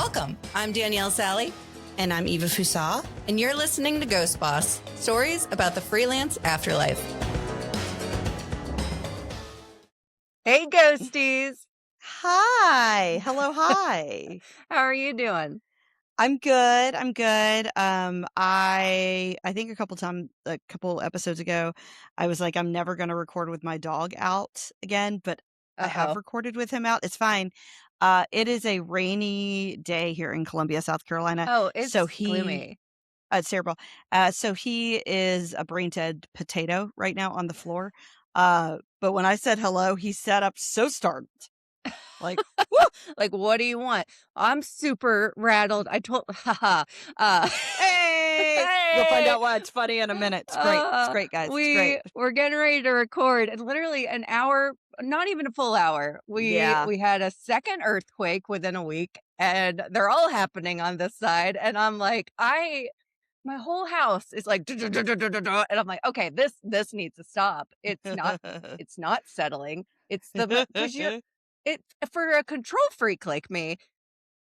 Welcome. I'm Danielle Sally, And I'm Eva Fusa. and you're listening to Ghost Boss, stories about the freelance afterlife. Hey, ghosties. Hi. Hello, hi. How are you doing? I'm good. I'm good. I think a couple episodes ago, I was like, I'm never gonna record with my dog out again, but I have Uh-oh. recorded with him out. It's fine. It is a rainy day here in Columbia, South Carolina. Oh, So it's gloomy. it's terrible. So he is a brain dead potato right now on the floor. But when I said hello, he sat up so startled. Like, woo! Like, what do you want? I'm super rattled. I told, haha. Hey! You'll find Hey! out why it's funny in a minute. It's great. It's great, guys. It's great. We're getting ready to record, and literally an hour, not even a full hour. Yeah. We had a second earthquake within a week, and they're all happening on this side. And I'm like, my whole house is like, and I'm like, okay, this needs to stop. It's not settling. It's because it for a control freak like me,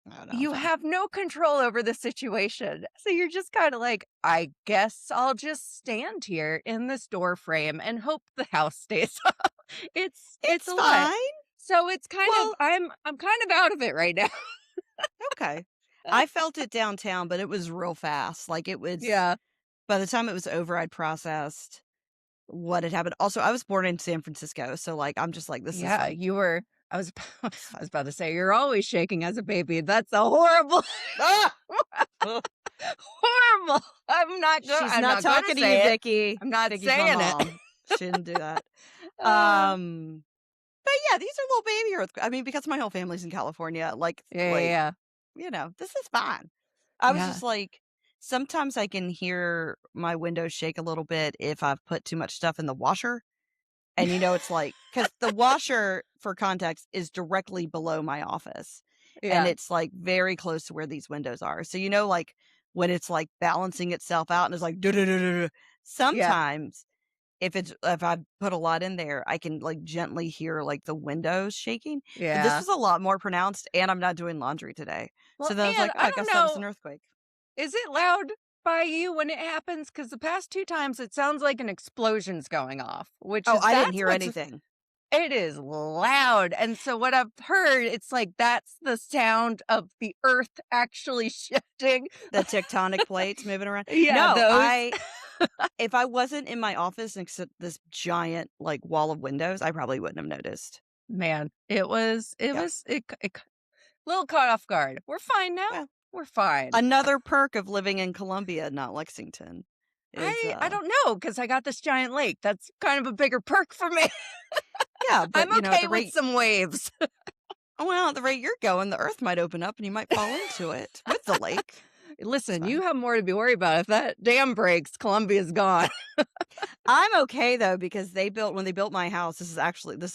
Oh, no, I'm you fine. have no control over the situation. So you're just kind of like, I guess I'll just stand here in this door frame and hope the house stays up. It's a lot. fine. So it's kind of Well, I'm kind of out of it right now. okay. I felt it downtown, but it was real fast. Like it was, Yeah. by the time it was over, I'd processed what had happened. Also, I was born in San Francisco, so like I'm just like, this is Yeah, like, you were I was I was about to say you're always shaking as a baby. That's a horrible ah! Ugh. horrible. She's I'm not not gonna talking to say you, it. Vicky. I'm not Vicky's my saying it. mom. She didn't do that. Uh, But yeah, these are little baby earthquakes. I mean, because my whole family's in California, yeah. this is fine. I was Yeah. just like, sometimes I can hear my windows shake a little bit if I've put too much stuff in the washer. And it's like, because the washer, for context, is directly below my office. And Yeah. it's like very close to where these windows are. So, like when it's like balancing itself out and it's like, duh-duh-duh-duh-duh. Yeah. Sometimes if I put a lot in there, I can like gently hear like the windows shaking. But this Yeah. was a lot more pronounced, and I'm not doing laundry today. Well, So then I was and like, oh, I I don't guess that was an know, earthquake. is it loud by you when it happens? Because the past two times it sounds like an explosion's going off, which Oh, is I didn't that's hear what's anything. it is loud. And so what I've heard, it's like that's the sound of the earth actually shifting. The tectonic plates moving around. Yeah, No, those. if I wasn't in my office next to this giant like wall of windows, I probably wouldn't have noticed. Man, Yeah. little caught off guard. We're fine now. Well, We're fine. another perk of living in Columbia, not Lexington, is I don't know because I got this giant lake. That's kind of a bigger perk for me. yeah, but I'm at okay the with rate some waves. well, at the rate you're going, the earth might open up and you might fall into it with the lake. Listen, Fine. you have more to be worried about. If that dam breaks, Columbia's gone. I'm okay though, because when they built my house, this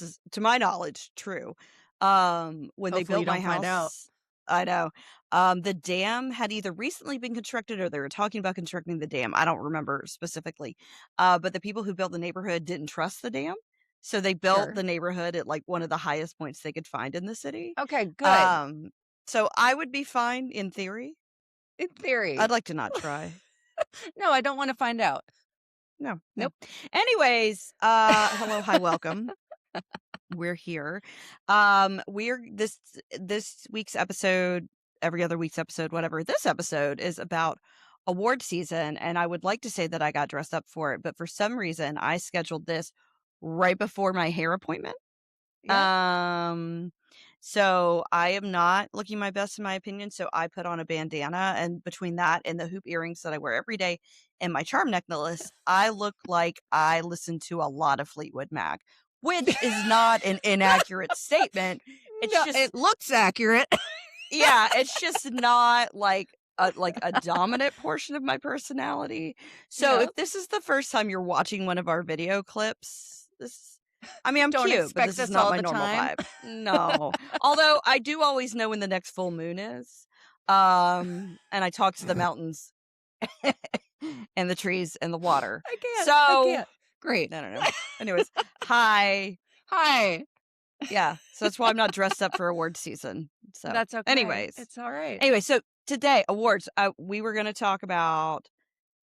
is to my knowledge true. When they Hopefully you built my don't find out. house, I know. The dam had either recently been constructed or they were talking about constructing the dam. I don't remember specifically. But the people who built the neighborhood didn't trust the dam. So they built Sure. the neighborhood at like one of the highest points they could find in the city. Okay, good. So I would be fine in theory. In theory. I'd like to not try. No, I don't want to find out. No. Nope. Anyways, hello, hi, welcome. We're here. We're this week's episode, every other week's episode, whatever. This episode is about award season, and I would like to say that I got dressed up for it, but for some reason I scheduled this right before my hair appointment. Yeah. So I am not looking my best in my opinion. So I put on a bandana, and between that and the hoop earrings that I wear every day and my charm necklace, I look like I listen to a lot of Fleetwood Mac, which is not an inaccurate statement. It's No, just, it looks accurate. yeah, it's just not like a dominant portion of my personality. So Yeah. if this is the first time you're watching one of our video clips, I'm Don't cute, but expect this is us not all my the normal time. vibe. No. Although I do always know when the next full moon is. And I talk to the mountains and the trees and the water. I So can't. Great. no. Anyways, hi. Hi. Yeah, so that's why I'm not dressed up for award season. So, That's okay. anyways. It's all right. Anyway, so today, awards, we were gonna talk about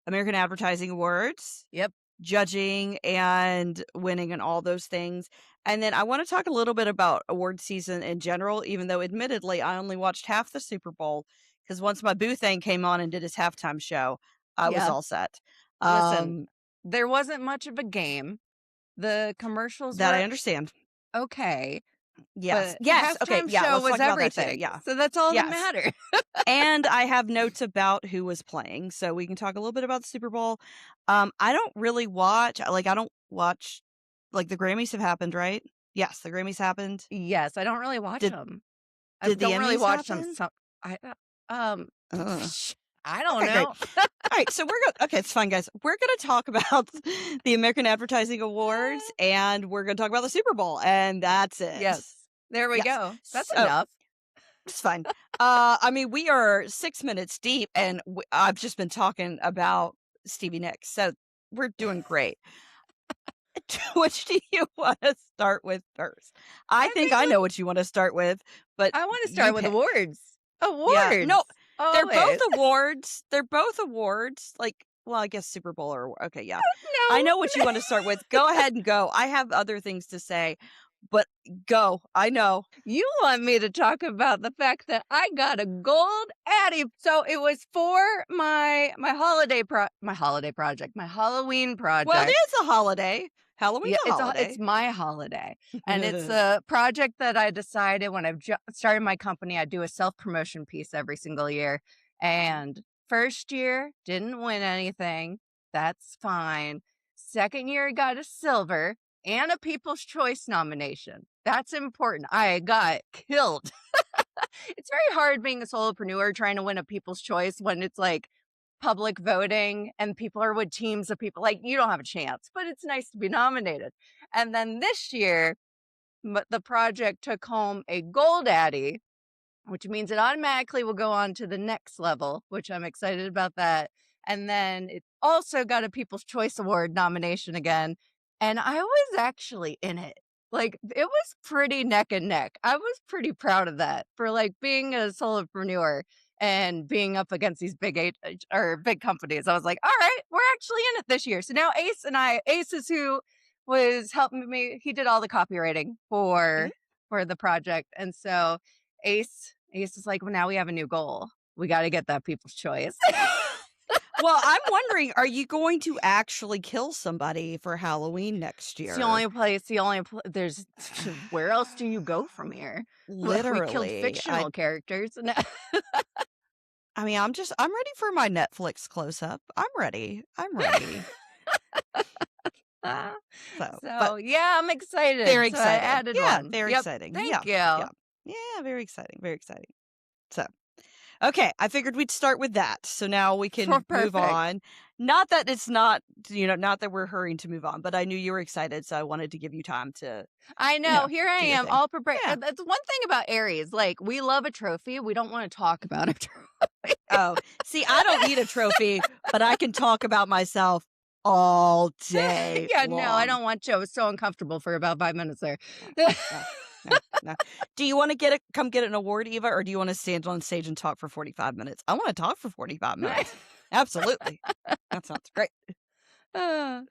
American Advertising Awards, Yep. judging and winning and all those things. And then I wanna talk a little bit about award season in general, even though admittedly I only watched half the Super Bowl because once my boo thing came on and did his halftime show, I was Yeah. all set. Listen, Um, there wasn't much of a game. The commercials that I were understand. okay, Yes. but Yes, okay, halftime yeah, show let's was talk about that too, everything. yeah. So that's all that Yes. mattered. And I have notes about who was playing, so we can talk a little bit about the Super Bowl. I don't really watch I don't watch like, the Grammys have happened, right? Yes, the Grammys happened. Yes, I don't really watch Did them. I did the don't really Emmys watch them. happen? Some I um Ugh. I don't Okay, great. know. Alright, so we're gonna okay, it's fine, guys. We're gonna talk about the American Advertising Awards, and we're gonna talk about the Super Bowl, and that's it. Yes. There we Yes. go. That's So enough. it's fine. I mean, we are 6 minutes deep, and I've just been talking about Stevie Nicks, so we're doing great. Which do you wanna start with first? I I think think I let know what you wanna start with, but I want to you start with pick. awards. Yeah. Awards. No, they're both Always. awards. They're both awards, like well, I guess Super Bowl or okay, yeah. I know what you No. wanna start with. Go ahead and go. I have other things to say, but go. I know. You want me to talk about the fact that I got a gold Addy. So it was for my holiday project, my Halloween Well, it project. is a holiday. Halloween's Yeah, a it's holiday. my holiday, and it's a project that I decided when I've started my company, I do a self-promotion piece every single year, and first year, didn't win anything, that's fine. Second year, got a silver and a People's Choice nomination. That's important. I got killed. It's very hard being a solopreneur trying to win a People's Choice when it's, like, public voting and people are with teams of people, like, you don't have a chance, but it's nice to be nominated. And then this year, the project took home a gold Addy, which means it automatically will go on to the next level, which I'm excited about that. And then it also got a People's Choice Award nomination again. And I was actually in it. Like it was pretty neck and neck. I was pretty proud of that for like being a solopreneur and being up against these or big companies. I was like, all right, we're actually in it this year. So now Ace is who was helping me. He did all the copywriting Mhm. for the project. And so Ace is like, "Well, now we have a new goal. We gotta get that People's Choice." Well, I'm wondering, are you going to actually kill somebody for Halloween next It's the year? only place the only pl there's where else do you go from here? Well, we killed Literally. fictional characters. No. I mean, I'm ready for my Netflix close up. I'm ready. I'm ready. So, but So, yeah, I'm very excited. So I exciting. added Yeah, one. very Yep. exciting. Thank Yeah. you. Yeah. Yeah, very exciting. Very exciting. So, okay, I figured we'd start with that. So now we For can move perfect. on. Not that it's not, not that we're hurrying to move on, but I knew you were excited, so I wanted to give you time to, I know, here I do your am, thing. all prepared. Yeah. That's one thing about Aries, like, we love a trophy, we don't wanna talk about a trophy. Oh, see, I don't need a trophy, but I can talk about myself all day Yeah, no, I long. don't want to. I was so uncomfortable for about 5 minutes there. No, no, no, no. Do you want to come get an award, Eva, or do you want to stand on stage and talk for 45 minutes? I want to talk for 45 minutes. Absolutely. That sounds great. Uh,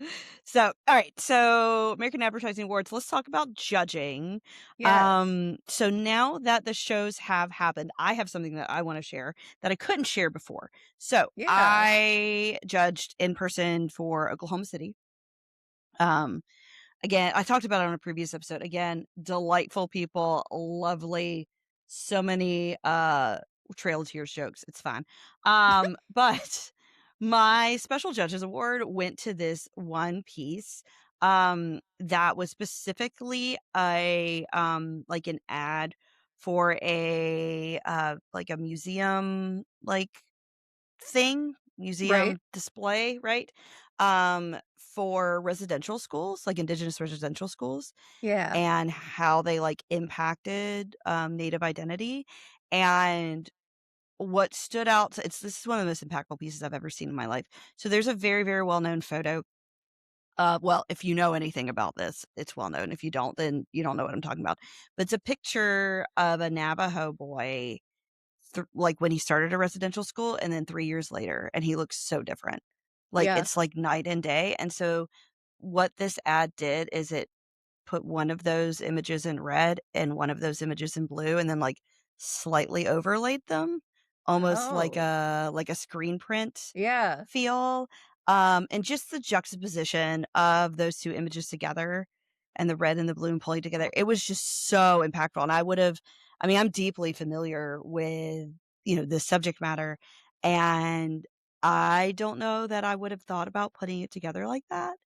So, all right. So, American Advertising Awards, let's talk about judging. yes. So now that the shows have happened, I have something that I want to share that I couldn't share before. So, Yeah. I judged in person for Oklahoma City. Um, Again, I talked about it on a previous episode. Again, delightful people, lovely, so many Trail of Tears jokes. It's fine. But my special judges award went to this one piece that was specifically a like an ad for a like a museum Right? museum display, right? For residential schools, like indigenous residential schools, Yeah. and how they like impacted native identity. And what stood out, it's this is one of the most impactful pieces I've ever seen in my life. So there's a very, very well known photo Well, if you know anything about this, it's well known. If you don't, then you don't know what I'm talking about. But it's a picture of a Navajo boy, like when he started a residential school, and then 3 years later, and he looks so different. Like Yeah. it's like night and day. And so, what this ad did is it put one of those images in red and one of those images in blue, and then like slightly overlaid them, almost Oh, like a screen print yeah. feel, and just the juxtaposition of those 2 images together and the red and the blue and pulling together, it was just so impactful, and I mean, I'm deeply familiar with, this subject matter, and I don't know that I would have thought about putting it together like that,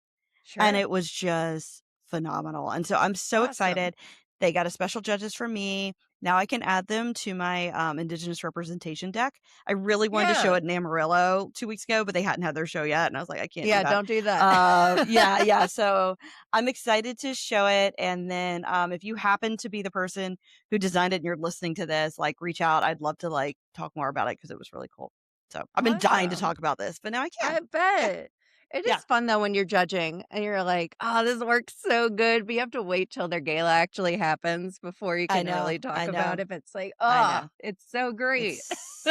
and Sure. it was just phenomenal, and so I'm so Awesome. excited. They got a special judges from me. Now I can add them to my, Indigenous representation deck. I really wanted to show Yeah. it in Amarillo 2 weeks ago, but they hadn't had their show yet, and I was like, "I can't do Yeah, that." don't do that. Yeah, yeah, so I'm excited to show it, and then, if you happen to be the person who designed it and you're listening to this, like, reach out. I'd love to, like, talk more about it because it was really cool. So, I've been dying to Awesome. talk about this, but now I can. I Yeah, bet. It yeah. is fun though when you're judging and you're like, "Oh, this works so good," but you have to wait till their gala actually happens before you I can know, really talk I about know, it, but it's like, I "Oh, know. it's so It's great."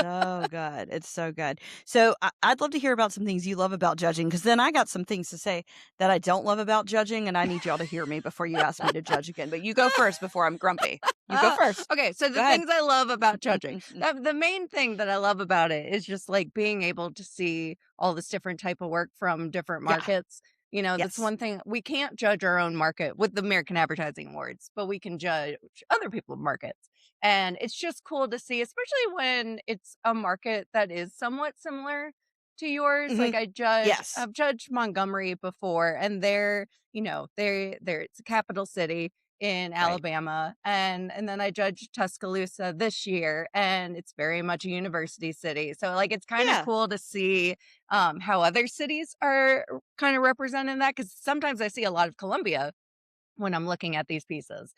so good. It's so good. So I'd love to hear about some things you love about judging, because then I got some things to say that I don't love about judging, and I need y'all to hear me before you ask me to judge again. But you go first before I'm grumpy. You go Uh, first. okay, so Go the ahead. things I love about judging, the main thing that I love about it is just like being able to see all this different type of work from different Yeah. markets. You know, that's Yes. one thing we can't judge our own market with the American Advertising Awards, but we can judge other people's markets. And it's just cool to see, especially when it's a market that is somewhat similar to yours. Hmm. Like Yes. I've judged Montgomery before, and they're it's a capital city in Right. Alabama, and then I judged Tuscaloosa this year, and it's very much a university city. So like it's kind of Yeah. cool to see how other cities are kind of representing that because sometimes I see a lot of Columbia when I'm looking at these pieces.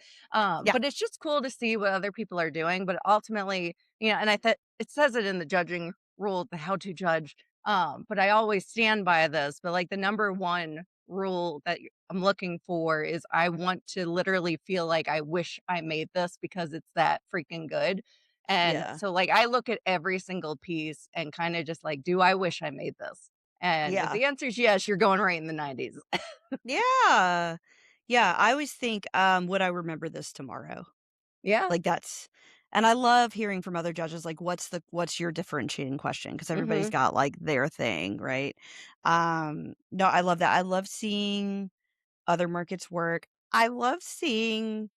Yeah. But it's just cool to see what other people are doing. But ultimately, and I thought it says it in the judging rule, the how to judge. But I always stand by this. But like the number one rule that I'm looking for is I want to literally feel like I wish I made this because it's that freaking good. And Yeah. so, like, I look at every single piece and kind of just like, do I wish I made this? And if Yeah. the answer is yes, you're going right in the 90s. Yeah. Yeah. I always think, would I remember this tomorrow? Yeah. Like, that's and I love hearing from other judges, like, what's your differentiating question? Because everybody's Hmm. got, like, their thing, right? No, I love that. I love seeing other markets work. I love seeing,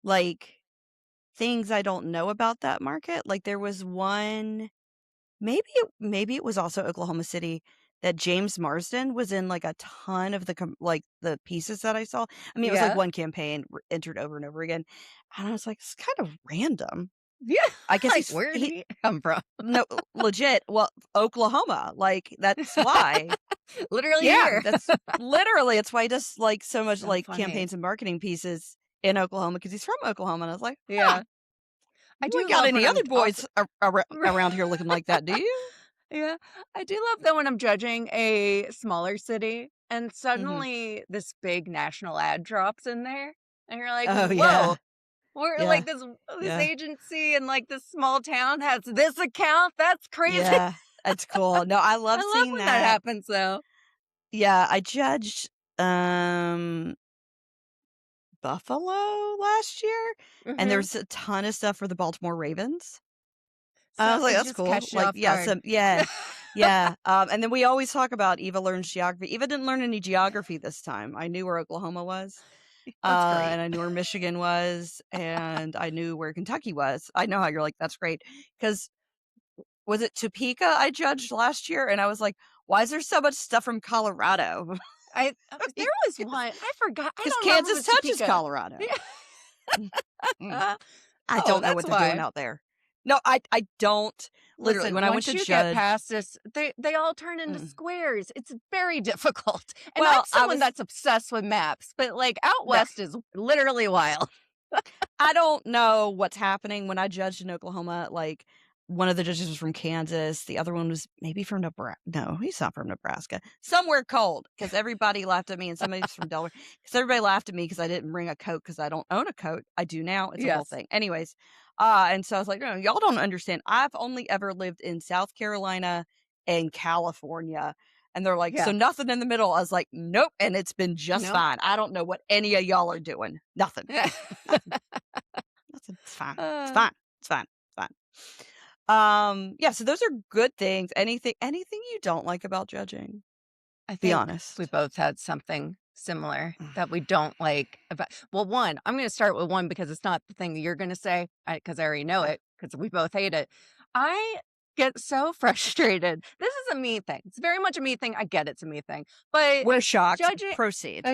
like, things I don't know about that market. Like, there was one, maybe it was also Oklahoma City, that James Marsden was in, like, a ton of like, the pieces that I saw. I mean, it was, like, Yeah. one campaign entered over and over again, and I was like, "It's kind of random." Yeah, I guess like, where did he come from? no, legit, well, Oklahoma, like, that's why. Literally Yeah, here. that's literally, it's why he does, like, so much, So like, funny. campaigns and marketing pieces in Oklahoma because he's from Oklahoma, and I was like, "Huh, Yeah. I you ain't do got love when any I'm other also boys around here looking like that, do you?" Yeah, I do love that when I'm judging a smaller city and Mhm. suddenly this big national ad drops in there, and you're like, Oh, "Whoa, yeah. we're Yeah. like this Yeah. agency in, like, this small town has this account? That's crazy." Yeah. It's cool. No, I I love love seeing when that that. happens, though. Yeah, I judged, Buffalo last year, and there Mhm. was a ton of stuff for the Baltimore Ravens. I So was like, it "That's just cool." catches you Like, off yeah, guard. some yeah, yeah, and then we always talk about Eva learns geography. Eva didn't learn any geography this time. I knew where Oklahoma was, That's great. and I knew where Michigan was, and I knew where Kentucky was. I know how you're like, "That's great," because was it Topeka I judged last year? And I was like, "Why is there so much stuff from Colorado?" There was one, I forgot, I Because don't know if it Kansas was touches Topeka. Colorado. Yeah. Mm, mm. I Oh, don't know that's what they're doing why. out there. No, I don't. Literally, Listen, when I went once to you get judge past this, they all turn into mm. squares. It's very difficult. And I'm Well, someone that's obsessed with maps, but like out yeah, west is literally wild. I don't know what's happening when I judged in Oklahoma, like, one of the judges was from Kansas. The other one was maybe from Nebraska. No, he's not from Nebraska. Somewhere cold, because everybody laughed at me, and somebody's from Delaware. Because everybody laughed at me because I didn't bring a coat because I don't own a coat. I do now. It's a whole Yes. thing. Anyways, and so I was like, no, y'all don't understand. I've only ever lived in South Carolina and California. And they're like, so Yeah. nothing in the middle. I was like, nope. And it's been just No. fine. I don't know what any of y'all are doing. Nothing. Nothing. Nothing. It's fine. It's Uh, fine. It's fine. It's fine. Yeah, so those are good things. Anything you don't like about judging? I Be think we honest. both had something similar that we don't like about well, one, I'm gonna start with one because it's not the thing that you're gonna say, because I already know Okay. it, because we both hate it. I get so frustrated. This is a me thing. It's very much a me thing. I get it's a me thing. But We're shocked. judging Proceed.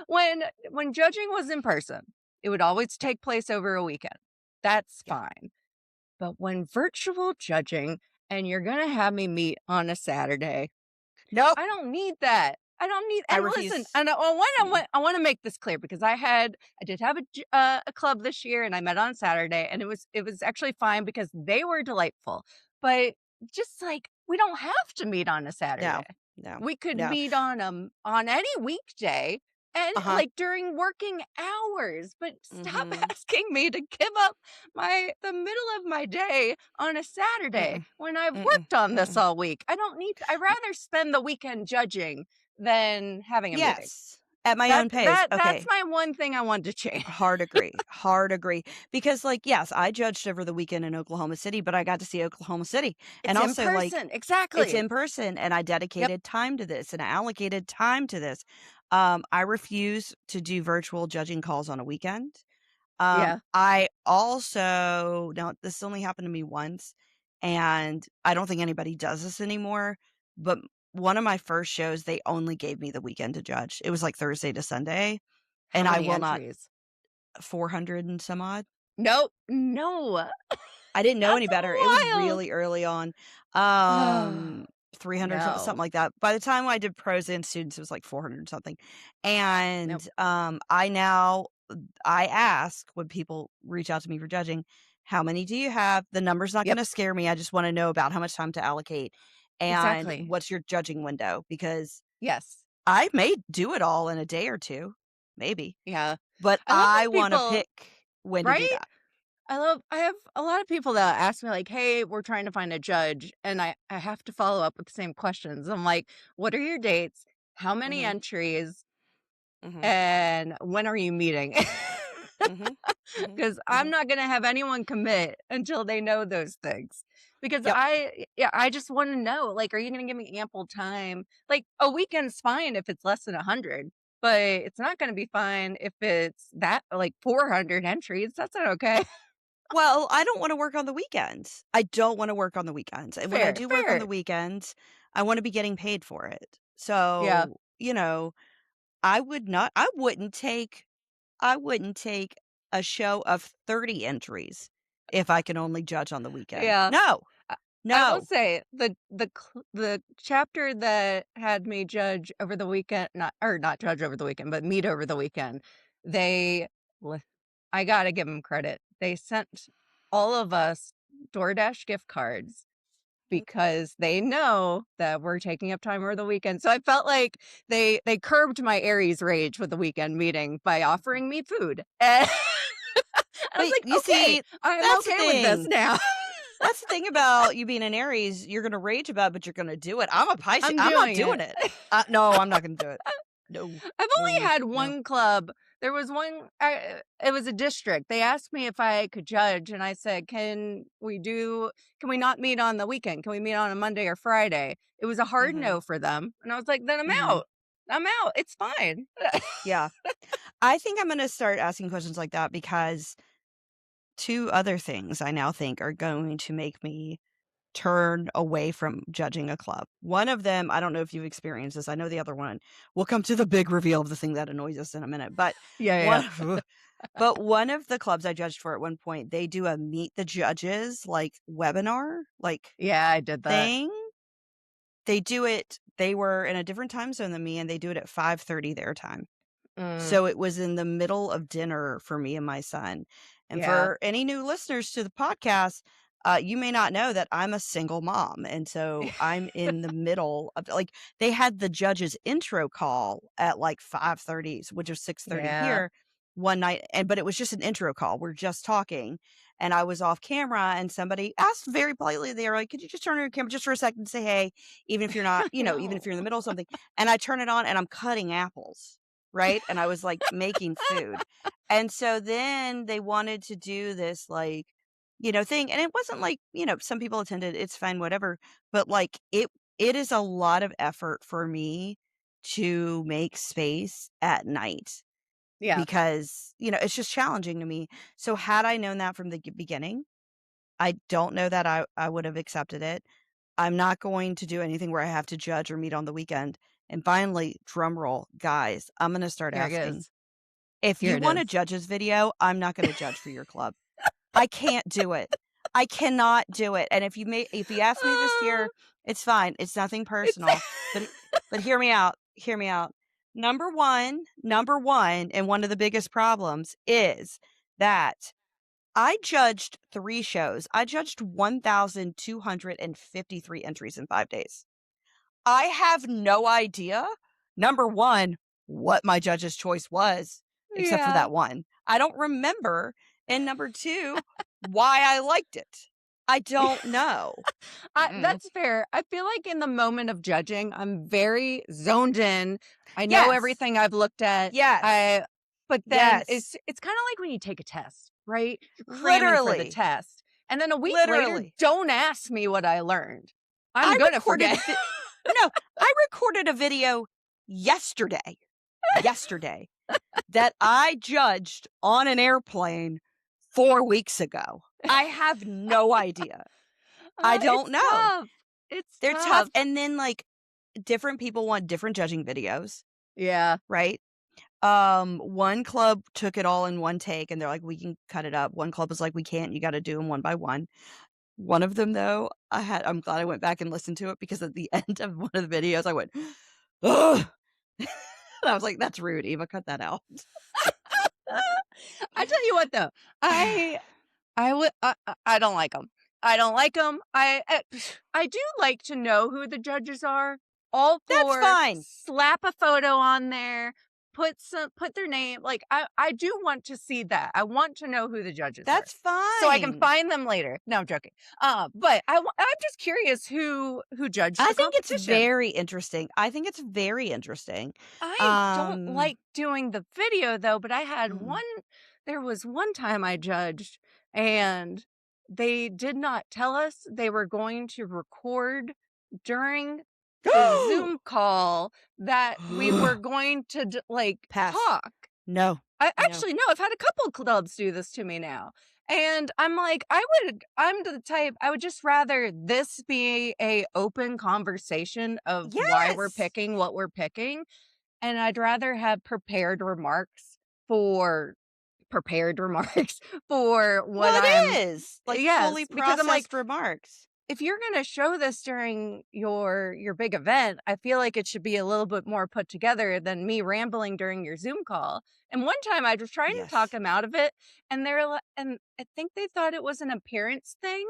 when when judging was in person, it would always take place over a weekend. That's Yeah. fine. But when virtual judging and you're gonna have me meet on a Saturday, Nope. I don't need that. I don't need I and listen, refuse. and one, Mm-mm. I wanna make this clear because I did have a club this year, and I met on Saturday, and it was actually fine because they were delightful, but just, like, we don't have to meet on a No. Saturday. No. We could No. meet on any weekday and, Uh-huh. like, during working hours, but stop Mhm. asking me to give up the middle of my day on a Saturday Mm-mm. when I've Mm-mm. worked on this Mm-mm. all week. I don't need I'd rather spend the weekend judging than having a meeting. Yes. At my That own pace. that that's Okay. my one thing I wanted to change. Hard agree. Hard agree. Because, like, yes, I judged over the weekend in Oklahoma City, but I got to see Oklahoma City. And It's in also, like, person, it's exactly. in person, and I Yep, dedicated time to this, and I allocated time to this. I refuse to do virtual judging calls on a weekend. yeah. I also now this only happened to me once, and I don't think anybody does this anymore, but one of my first shows, they only gave me the weekend to judge. It was like Thursday to Sunday, How and I many will not entries? 400 and some odd. Nope, no. I didn't know any That's better. It was wild. really early on. Oh, 300 something no. like that. By the time I did pros and students, it was like 400 something. Nope. And I ask when people reach out to me for judging, how many do you have? The number's not going Yep, to scare me. I just want to know about how much time to allocate and exactly. what's your judging window, because Yes. I may do it all in a day or two, maybe, Yeah. but I love I when want to people pick when to do right? that. I have a lot of people that ask me like, "Hey, we're trying to find a judge," and I have to follow up with the same questions. I'm like, "What are your dates? How many Mhm. entries? Mhm. And when are you meeting?" Mhm. Mhm. Because I'm Mhm. not gonna have anyone commit until they know those things. Because Yep. yeah, I just wanna know, like, are you gonna give me ample time? Like, a weekend's fine if it's less than 100, but it's not gonna be fine if it's that like, 400 entries, that's not okay. Well, I don't wanna work on the weekends. I don't wanna work on the weekends, and when I Fair, do work on the fair. weekends, I wanna be getting paid for it. Yeah, So, I wouldn't take a show of 30 entries if I can only judge on the weekend. yeah. No. I I will No. say the chapter that had me judge over the weekend not judge over the weekend, but meet over the weekend, they li I gotta give them credit. They sent all of us DoorDash gift cards Mm. because they know that we're taking up time over the weekend, so I felt like they curbed my Aries rage with the weekend meeting by offering me food, and I was But like, you "Okay, see, I'm that's the okay with this thing. now." That's the thing about you being an Aries, you're gonna rage about it, but you're gonna do it. I'm a Pisces, I'm I'm not doing doing it. it. No, I'm not gonna do it. No. I've only No. had No. one club. There was one, it was a district. They asked me if I could judge, and I said, can we not meet on the weekend? Can we meet on a Monday or Friday? It was a hard Mhm. no for them. And I was like, then I'm Mhm. out. I'm out. It's fine. Yeah. I think I'm gonna start asking questions like that because 2 other things I now think are going to make me turn away from judging a club. One of them, I don't know if you've experienced this, I know the other one. We'll come to the big reveal of the thing that annoys us in a minute, but Yeah, yeah, one yeah. one of the clubs I judged for at one point, they do a meet the judges, like, webinar, like, Yeah, I did that. thing. They were in a different time zone than me, and they do it at 5:30 their time. Mm, So it was in the middle of dinner for me and my son, And Yeah. for any new listeners to the podcast, you may not know that I'm a single mom, and so I'm in the middle of like they had the judge's intro call at like 5:30, which is 6:30 Yeah. here one night, and but it was just an intro call. We're just talking, and I was off camera, and somebody asked very politely. They were like, "Could you just turn on your camera just for a second and say hey, even if you're not, even if No. you're in the middle of something?" And I turn it on, and I'm cutting apples, right? And I was like making food, and so then they wanted to do this like thing. And it wasn't like, some people attended, it's fine, whatever. But like it is a lot of effort for me to make space at night Yeah. because, it's just challenging to me. So had I known that from the beginning, I don't know that I would have accepted it. I'm not going to do anything where I have to judge or meet on the weekend. And finally, drum roll, guys, I'm going to start Here it asking is. if Here you it want a is. judge's video, I'm not going to judge for your club. I can't do it. I cannot do it, and if you ask me this Uh, year, it's fine, it's nothing it's personal, but hear me out. Number 1, and one of the biggest problems is that I judged 3 shows. I judged 1,253 entries in 5 days. I have no idea, number 1, what my judge's choice was, except for yeah. that one. I don't remember, and number 2, why I liked it. I don't know. Mm-mm. That's fair. I feel like in the moment of judging, I'm very zoned in. I know Yes. everything I've looked at. Yes. But then Yes. it's kind of like when you take a test, right? You're cramming for the Literally. test. And then a week later, Literally. don't ask me what I learned. I'm I gonna recorded forget. a vi No, I recorded a video yesterday that I judged on an airplane 4 weeks ago. I have no idea. I don't It's know. tough. It's They're tough, tough. and then, like, different people want different judging videos, Yeah. right? One club took it all in one take, and they're like, "We can cut it up." One club was like, "We can't, you gotta do them one by one." One of them, though, I'm glad I went back and listened to it because at the end of one of the videos, I went, "Ugh." And I was like, "That's rude, Eva, cut that out." I tell you what, though, I I would I don't like them. I don't like them. I do like to know who the judges are. All That's for fine. slap a photo on there, put their name. Like I do want to see that. I want to know who the judges are, That's so I can fine. find them later. No, I'm joking. But I'm just curious who judged I the think it's competition. very interesting. I think it's very interesting. I don't Um like doing the video though, but I had mm. there was one time I judged and they did not tell us they were going to record during the Zoom call that we were going to Pass. talk. No. I No. actually no, I've had a couple clubs do this to me now. And I'm like, I'm the type I would just rather this be a open conversation of why we're Yes! picking what we're picking, and I'd rather have for prepared remarks for what Well, I'm it is, like, fully yes, because I'm like, processed remarks. if you're gonna show this during your big event, I feel like it should be a little bit more put together than me rambling during your Zoom call. And one time I was trying to talk Yes. them out of it, and and I think they thought it was an appearance thing.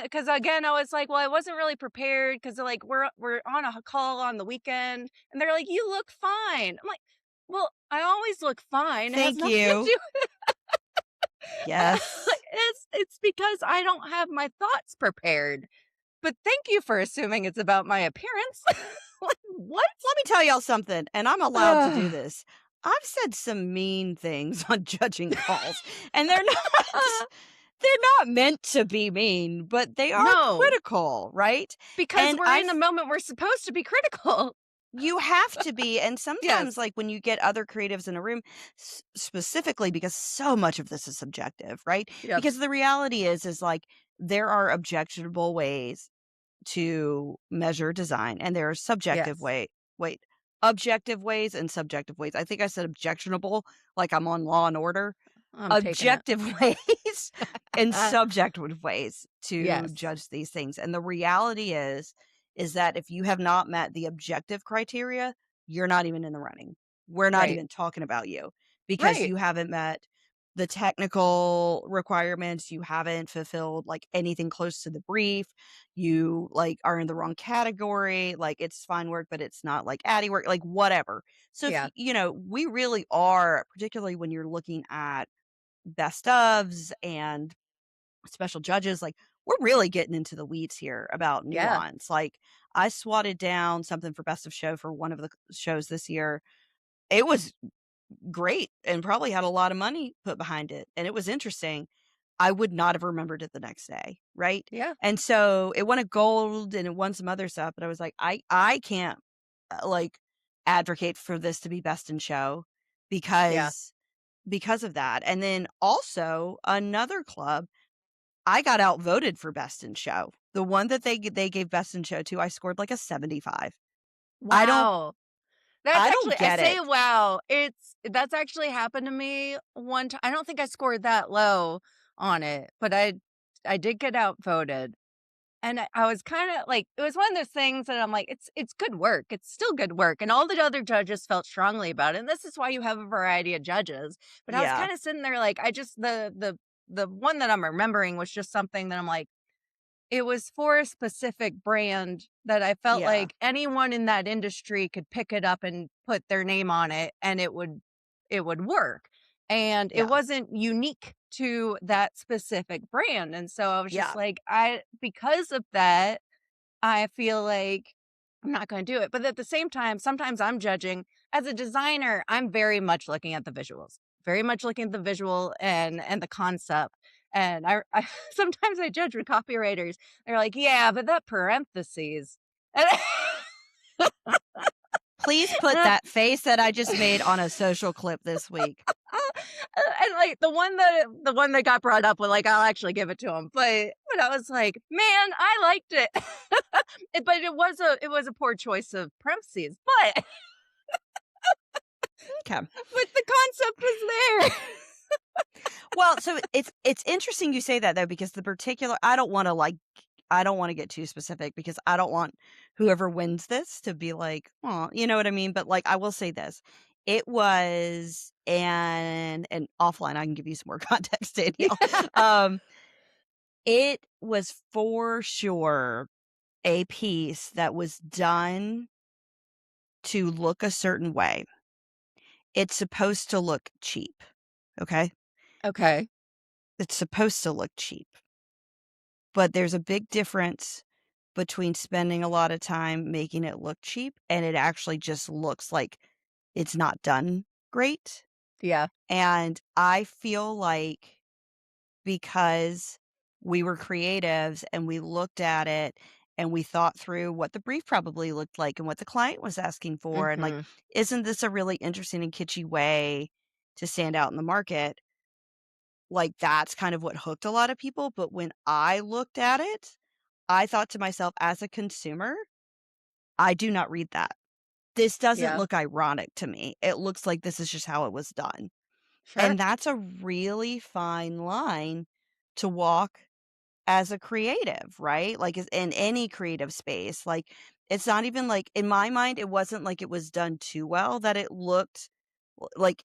Because again, I was like, well, I wasn't really prepared because like we're on a call on the weekend, and they're like, you look fine. I'm like, well, I always look fine. It has Thank nothing to you. do. Yes. It's because I don't have my thoughts prepared. But thank you for assuming it's about my appearance. Like, what? Let me tell y'all something, and I'm allowed to do Ugh. this. I've said some mean things on judging calls, and they're not they're not meant to be mean, but they are No, critical, right? because And we're in a moment we're supposed to be critical. you have to be, and sometimes, Yes, like, when you get other creatives in a room, specifically because so much of this is subjective, right? yep, Because the reality is, like, there are objectionable ways to measure design, and there are yes. wait, objective ways and subjective ways. I think I said objectionable, like I'm on Law& and Order. I'm taking it. Objective ways and subjective ways to Yes, judge these things, and the reality is that if you have not met the objective criteria, you're not even in the running. We're not right, even talking about you because right. you haven't met the technical requirements, you haven't fulfilled, like, anything close to the brief, you, like, are in the wrong category, like, it's fine work, but it's not, like, Addy work, like, whatever. So if Yeah. we really are, particularly when you're looking at best ofs and special judges, like, we're really getting into the weeds here about Yeah. nuance. Like, I swatted down something for best of show for one of the shows this year. It was great and probably had a lot of money put behind it, and it was interesting. I would not have remembered it the next day, right? Yeah. And so it won a gold and it won some other stuff, but I was like, I can't like advocate for this to be best in show Yeah. because of that. And then also another club, I got outvoted for best in show. The one that they gave best in show to, I scored like a 75. I don't Wow. That's I don't actually I get say it. wow, that's actually happened to me one time. I don't think I scored that low on it, but I did get outvoted. And I was kinda like it was one of those things that I'm like, it's good work, it's still good work, and all the other judges felt strongly about it, and this is why you have a variety of judges, but I was Yeah. kinda sitting there like, I just the one that I'm remembering was just something that I'm like, it was for a specific brand that I felt Yeah. like anyone in that industry could pick it up and put their name on it, and it would work, and it Yeah. wasn't unique to that specific brand, and so I was just Yeah. like, I because of that, I feel like I'm not gonna do it, but at the same time, sometimes I'm judging as a designer, I'm very much looking at the visuals, very much looking at the visual and the concept, and I sometimes I judge with copywriters, they're like, "Yeah, but that parentheses." And Please put that face that I just made on a social clip this week. and, like, the one that got brought up was like, I'll actually give it to him, but I was like, "Man, I liked it." But it was a poor choice of parentheses, but Okay. but the concept was there. Well, so it's interesting you say that though, because the particular I don't want to get too specific because I don't want whoever wins this to be like, oh, you know what I mean? But like I will say this. It was and offline I can give you some more context, Danielle. Um, it was for sure a piece that was done to look a certain way. It's supposed to look cheap. Okay. Okay. It's supposed to look cheap. But there's a big difference between spending a lot of time making it look cheap and it actually just looks like it's not done great. Yeah. And I feel like because we were creatives and we looked at it and we thought through what the brief probably looked like and what the client was asking for and like, Mhm. isn't this a really interesting and kitschy way to stand out in the market? Like, that's kind of what hooked a lot of people, but when I looked at it, I thought to myself, as a consumer, I do not read that. This doesn't Yeah. look ironic to me. It looks like this is just how it was done. Sure. And that's a really fine line to walk as a creative, right? Like, in any creative space. Like, it's not even like, in my mind, it wasn't like it was done too well that it looked like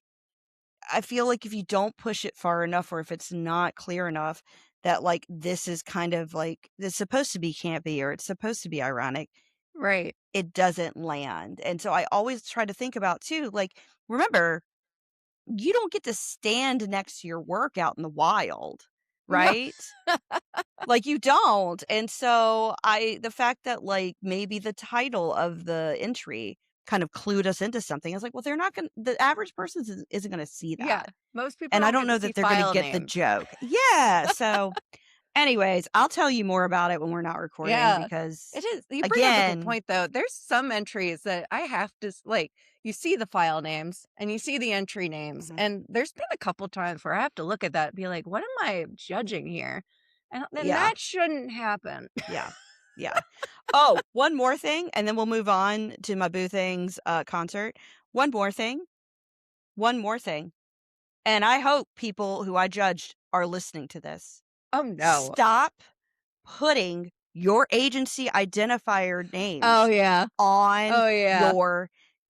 I feel like if you don't push it far enough or if it's not clear enough that, like, this is kind of like it's supposed to be campy or it's supposed to be ironic, Right. it doesn't land. And so I always try to think about too, like, remember, you don't get to stand next to your work out in the wild, No. right? Like, you don't. And so the fact that, like, maybe the title of the entry kind of clued us into something, I was like, well, they're not gonna the average person isn't gonna see Yeah. that. Most people And I don't don't get to know see that they're gonna file get the names. joke. Yeah, so, anyways, I'll tell you more about it when we're not recording Yeah. because, It is. You bring up a good again point though. There's some entries that I have to like you see the file names and you see the entry names Mhm. and there's been a couple times where I have to look at that and be like, what am I judging here? And then Yeah, that shouldn't happen. yeah, yeah. Oh, one more thing, and then we'll move on to my Boo Things, concert. One more thing, one more thing, and I hope people who I judged are listening to this. Oh no. Stop putting your agency identifier Oh names yeah. on Oh yeah. your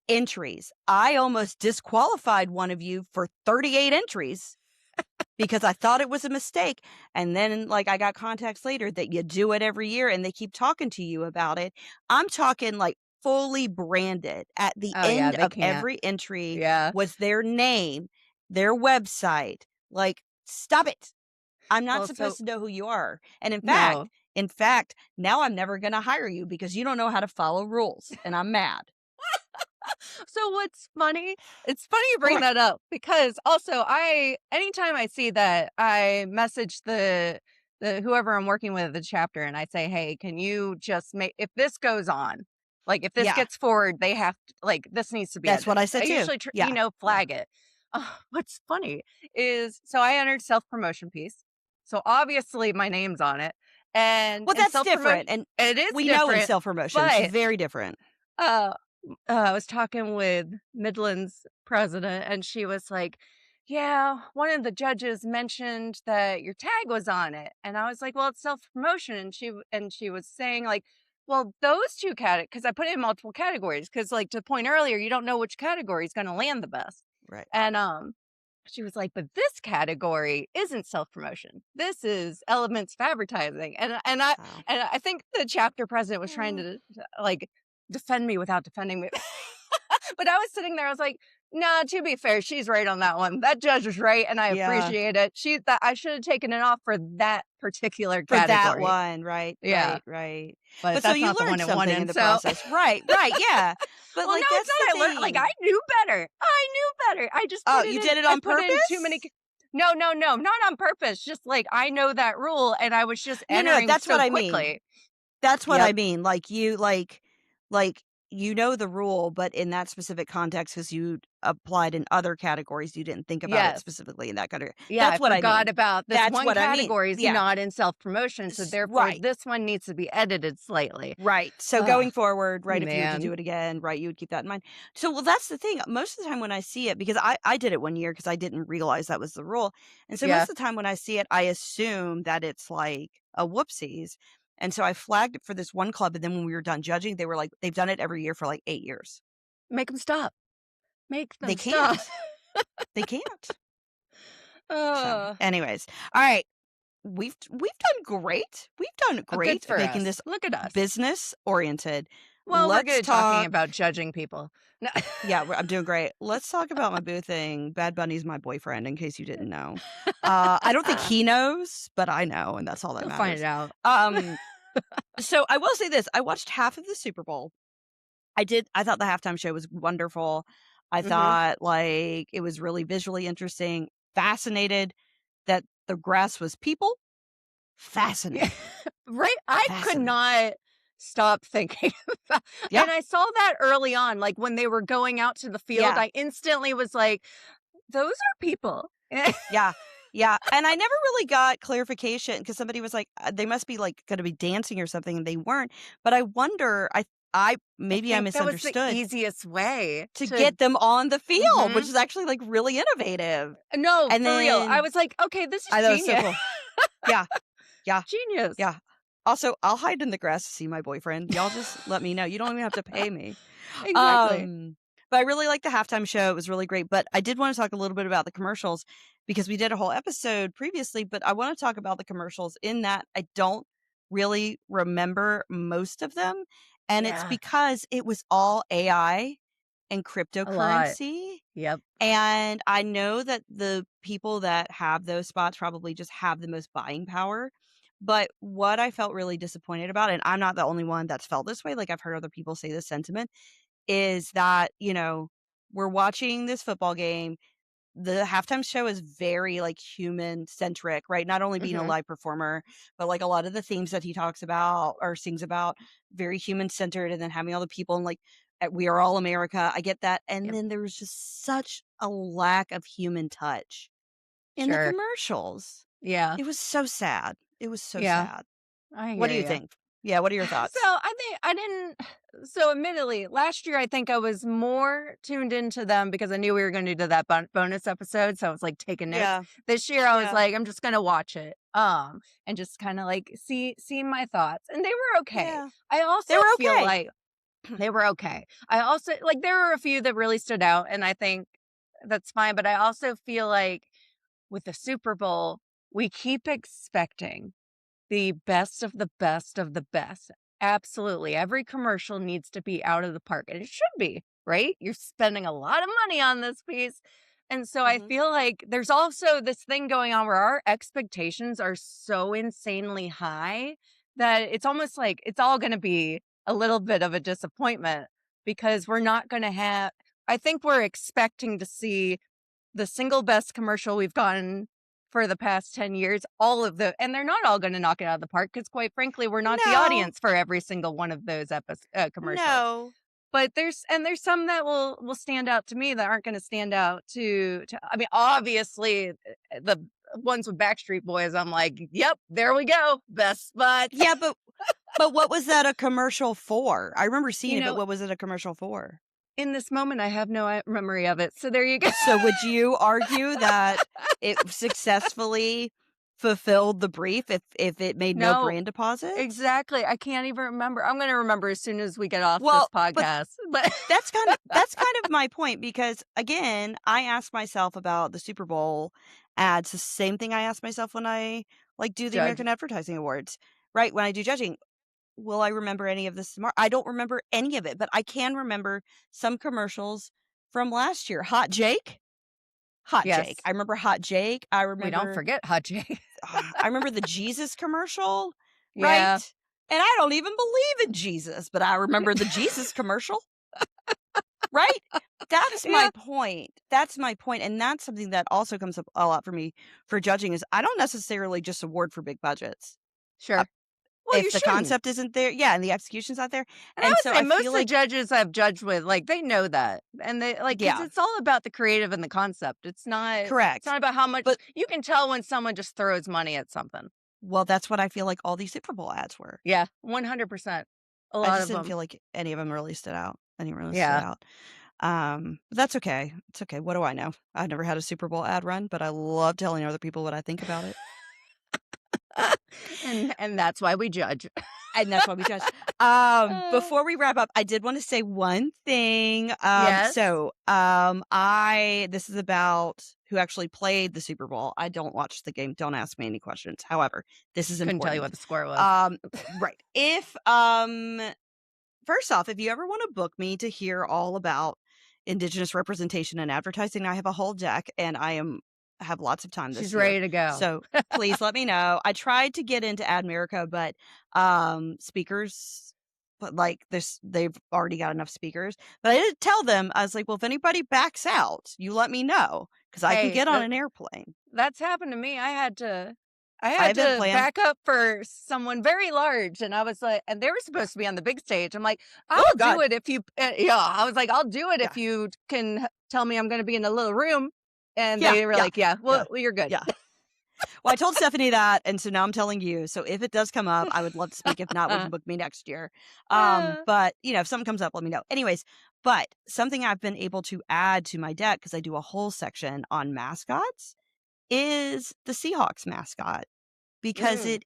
entries. I almost disqualified one of you for 38 entries because I thought it was a mistake. And then, like, I got context later that you do it every year and they keep talking to you about it. I'm talking like fully branded. At the Oh, yeah, end they of can't. every entry Yeah. was their name, their website. Like, stop it. I'm not Well, so supposed to know who you are. And no. in fact, now I'm never going to hire you because you don't know how to follow rules. And I'm mad. So what's funny, it's funny you bring Right. that up because also anytime I see that, I message the whoever I'm working with at the chapter and I say, "Hey, can you just make if this goes on, like if this Yeah. gets forward, they have to, like this needs to be That's what I edited." I said too. usually Yeah. Yeah. flag it. What's funny is so I entered self-promotion piece. So obviously my name's on it. And Well, in that's self-promotion different. And it is we know in different, self promotion, it's but very different. uh I was talking with Midland's president, and she was like, "Yeah, one of the judges mentioned that your tag was on it," and I was like, "Well, it's self promotion," and she was saying like, "Well, those two categories, because I put it in multiple categories, because like to the point earlier, you don't know which category is going to land the best," Right. and she was like, "But this category isn't self promotion. This is elements of advertising," Wow. and I think the chapter president was trying Uh, to like defend me without defending me. But I was sitting there, I was like, "Nah, to be fair, she's right on that one. That judge was right, and I yeah. appreciate it. She that I should have taken it off for that particular For that category." one, right, Yeah, right, right. but But so that's you not the one learned it won something in in, the so process. Right, right, yeah. But, well, no, like, it's that's the not. I learned like, I thing. knew better. I knew better. I just Oh, put it you in did it I on put in too many purpose? c No, no, no, not on purpose, just, like, I know that rule, and I was just No, no, entering that's what so I mean. quickly. That's what I Yep. mean, like, you know the rule, but in that specific context, because you applied in other categories, you didn't think about it Yes. specifically in that category. Yeah, I That's what I forgot mean. about this That's one what I mean. category is Yeah. not in self-promotion, so therefore Right. this one needs to be edited slightly. Right. So Ugh, going forward, right, if you were to do man. it again, right, you would keep that in mind. So, well, that's the thing. Most of the time when I see it, because I did it one year because I didn't realize that was the rule. And so Yeah. most of the time when I see it, I assume that it's like a whoopsies. And so I flagged it for this one club. And then when we were done judging, they were like, they've done it every year for like 8 years. Make them stop. Make They them stop. can't. They can't. So, Ugh. anyways, all right. We've done great. We've done Good great for making us. this Look at us. business oriented. Well, we're good Let's at talking talk. about judging people. No. Yeah, I'm doing great. Let's talk about my boo thing. Bad Bunny's my boyfriend, in case you didn't know. I don't think he knows, but I know, and that's all that He'll find it matters. out. Um, so I will say this: I watched half of the Super Bowl. I did. I thought the halftime show was wonderful. I Mhm. thought like it was really visually interesting. Fascinated that the grass was people. Yeah. Fascinated. Right? I could Fascinated. not stop thinking about Yeah. and I saw that early on, like, when they were going out to the field, Yeah. I instantly was like, "Those are people." Yeah. Yeah, and I never really got clarification because somebody was like, they must be, like, gonna be dancing or something," and they weren't, but I wonder I I maybe I think that was the misunderstood easiest way to to get them on the field, which Mhm. is actually, like, really innovative, No, and for real. I then was like, "Okay, this is I thought it was so genius." cool. Yeah, yeah, Genius. yeah. Also, I'll hide in the grass to see my boyfriend. Y'all just let me know. You don't even have to pay me. Exactly. Um, but I really liked the halftime show. It was really great. But I did want to talk a little bit about the commercials because we did a whole episode previously, but I want to talk about the commercials in that I don't really remember most of them. And it's Yeah, because it was all AI and a lot. cryptocurrency. Yep. And I know that the people that have those spots probably just have the most buying power. But what I felt really disappointed about, and I'm not the only one that's felt this way, like I've heard other people say this sentiment, is that, we're watching this football game. The halftime show is very like human centric, right? Not only being a Mhm. live performer, but like a lot of the themes that he talks about or sings about, very human centered, and then having all the people and like we are all America. I get that. And Yep. then there was just such a lack of human touch in the Sure. commercials. Yeah. It was so sad. It was so Yeah. sad. I What do hear you you. think? Yeah, what are your So thoughts? I think I didn't. So admittedly, last year I think I was more tuned into them because I knew we were going to do that bonus episode. So I was like taking notes. Yeah. This year I was Yeah. like, I'm just going to watch it, and just kind of like see my thoughts, and they were okay. Yeah. I also They were feel okay. like they were okay. I also like there were a few that really stood out, and I think that's fine. But I also feel like with the Super Bowl, we keep expecting the best of the best of the best. Absolutely. Every commercial needs to be out of the park, and it should be, right? You're spending a lot of money on this piece. And so I Mhm. feel like there's also this thing going on where our expectations are so insanely high that it's almost like it's all going to be a little bit of a disappointment because we're not going to have, I think we're expecting to see the single best commercial we've gotten for the past 10 years, all of the and they're not all gonna knock it out of the park because, quite frankly, we're not the No, audience for every single one of those commercials. no. But there's some that will stand out to me that aren't gonna stand out to I mean, obviously, the ones with Backstreet Boys, I'm like, "Yep, there we go, best spot." Yeah, but what was that a commercial for? I remember seeing You it, but know, what was it a commercial for? in this moment, I have no, memory of it, so there you go. So would you argue that it successfully fulfilled the brief if it made no No. brand deposits? Exactly, I can't even remember. I'm gonna remember as soon as we get off this Well, but podcast, but that's kind of my point because again, I ask myself about the Super Bowl ads the same thing I ask myself when I like do the judge. American Advertising Awards, right? When I do judging, will I remember any of this tomorrow? I don't remember any of it, but I can remember some commercials from last year. Hot Jake? Hot Jake. Yes, I remember Hot Jake. I we don't remember forget Hot Jake. I remember the Jesus commercial, right? Yeah, And I don't even believe in Jesus, but I remember the Jesus commercial, right? That's my yeah, point. That's my point, and that's something that also comes up a lot for me for judging is I don't necessarily just award for big budgets. Uh, sure. Well, you if the shouldn't, concept isn't there, yeah, and the execution's not there, and I and would so say I most feel of the like judges I've judged with, like, they know that, and they like because yeah, it's all about the creative and the concept. It's correct. not about how much But you can tell when someone just throws money at something. well, that's what I feel like all these Super Bowl ads were. Yeah, 100%. A I lot just of didn't them. feel like any of them really stood out. Any really stood Yeah. out. But that's okay. It's okay. What do I know? I've never had a Super Bowl ad run, but I love telling other people what I think about it. And that's why we judge. And that's why we judge. Uh, Before we wrap up, I did want to say one thing. yes. I this is about who actually played the Super Bowl. I don't watch the game. Don't ask me any questions. However, this is Couldn't tell you important. what the score was. Um, right. If First off, if you ever want to book me to hear all about Indigenous representation in advertising, I have a whole deck and have lots of time She's this year. ready to go. So please let me know. I tried to get into Ad America, but speakers but like this they've already got enough speakers. But I did tell them, I was like, well, if anybody backs out, you let me know because I can Hey, get on an airplane. that's happened to me. I I had haven't to planned. back up for someone very large, and I was like, and they were supposed to be on the big stage. I'm like, I'll Oh do God. it if you, yeah. I was like, I'll do it Yeah. if you can tell me I'm going to be in a little room. And Yeah. they were Yeah. like, yeah, Yeah. well, you're good. Yeah. Well, I told Stephanie that, and so now I'm telling you. So if it does come up, I would love to speak. If not, we can book me next year. Uh, But if something comes up, let me know. Anyways, but something I've been able to add to my deck because I do a whole section on mascots is the Seahawks mascot because mm,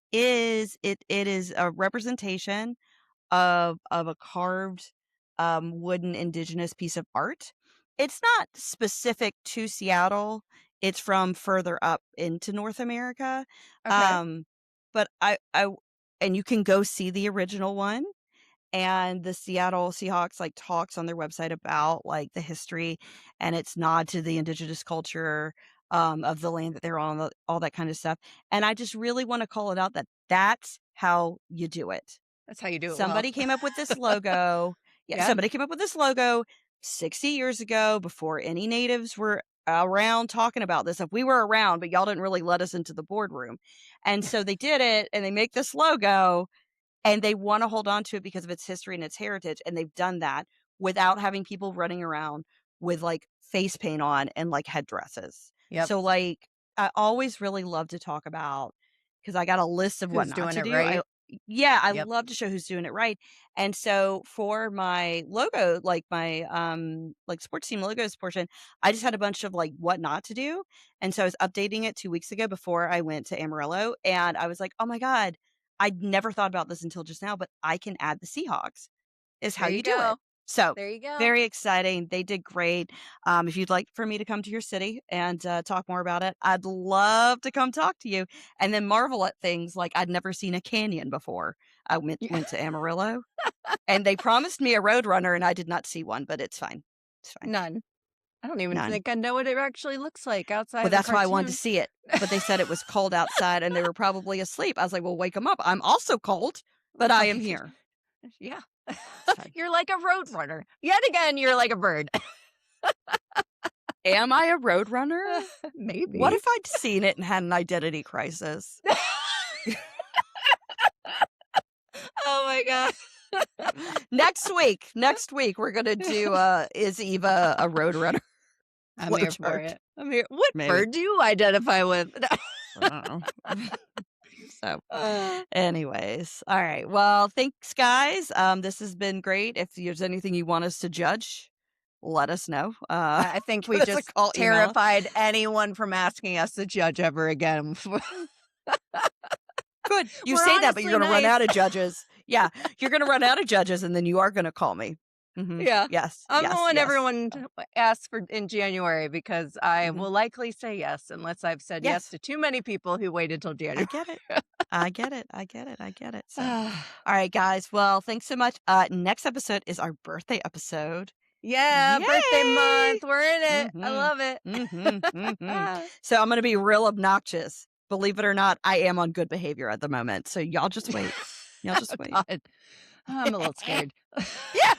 it is a representation of a carved wooden indigenous piece of art. It's not specific to Seattle. It's from further up into North America. okay. Um, but I and you can go see the original one. And the Seattle Seahawks like talks on their website about like the history and its nod to the indigenous culture of the land that they're on, all that kind of stuff. And I just really want to call it out that that's how you do it. That's how you do it well. Somebody came up with this logo. Yeah, Yeah. somebody came up with this logo 60 years ago before any natives were around talking about this. If we were around, but y'all didn't really let us into the boardroom. And so they did it and they make this logo and they want to hold on to it because of its history and its heritage. And they've done that without having people running around with like face paint on and like headdresses. Yep. So like I always really love to talk about because I got a list of what Who's not doing to it do. right? I Yep. love to show who's doing it right. And so for my logo, like my like sports team logos portion, I just had a bunch of like what not to do. And so I was updating it 2 weeks ago before I went to Amarillo and I was like, "Oh my god, I'd never thought about this until just now, but I can add the Seahawks is how There you you do it." go. So There you go. very exciting. They did great. If you'd like for me to come to your city and talk more about it, I'd love to come talk to you and then marvel at things like I'd never seen a canyon before. I went to Amarillo and they promised me a roadrunner and I did not see one, but it's fine. It's fine. None. I don't even None. think I know what it actually looks like outside Well, of the that's why I wanted to cartoon. see it. But they said it was cold outside and they were probably asleep. I was like, well, wake them up. I'm also cold, but I am here. Yeah. Fine. You're like a roadrunner. Yet again, you're like a bird. Am I a roadrunner? Maybe. What if I'd seen it and had an identity crisis? Oh my God. Next week, we're going to do Is Eva a Roadrunner? I'm here for Flowchart. it. I'm here. What Maybe. bird do you identify with? I don't know. So, anyways, all right. Well, thanks, guys. This has been great. If there's anything you want us to judge, let us know. I think we give us a just call, email us. terrified anyone from asking us to judge ever again. Good. You We're say that, but you're honestly going to run nice. out of judges. Yeah, you're going to run out of judges, and then you are going to call me. Mhm. Yeah. Yes. I'm yes, the one yes. everyone asks for in January because I Mhm. will likely say yes unless I've said yes Yes. to too many people who waited till I January. get it. I get it. I get it. I get it. So, all right, guys. Well, thanks so much. Next episode is our birthday episode. Yeah, birthday Yay! month. We're in it. I Mhm. love it. So I'm going to be real obnoxious. Believe it or not, I am on good behavior at the moment. So y'all just wait. Y'all just wait. God. I'm a little scared. Yeah.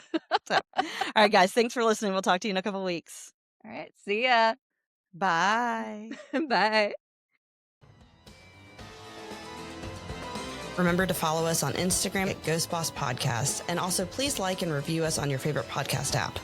So, all right, guys. Thanks for listening. We'll talk to you in a couple of weeks. All right. See ya. Bye. Bye. Remember to follow us on Instagram at Ghost Boss Podcast, and also please like and review us on your favorite podcast app.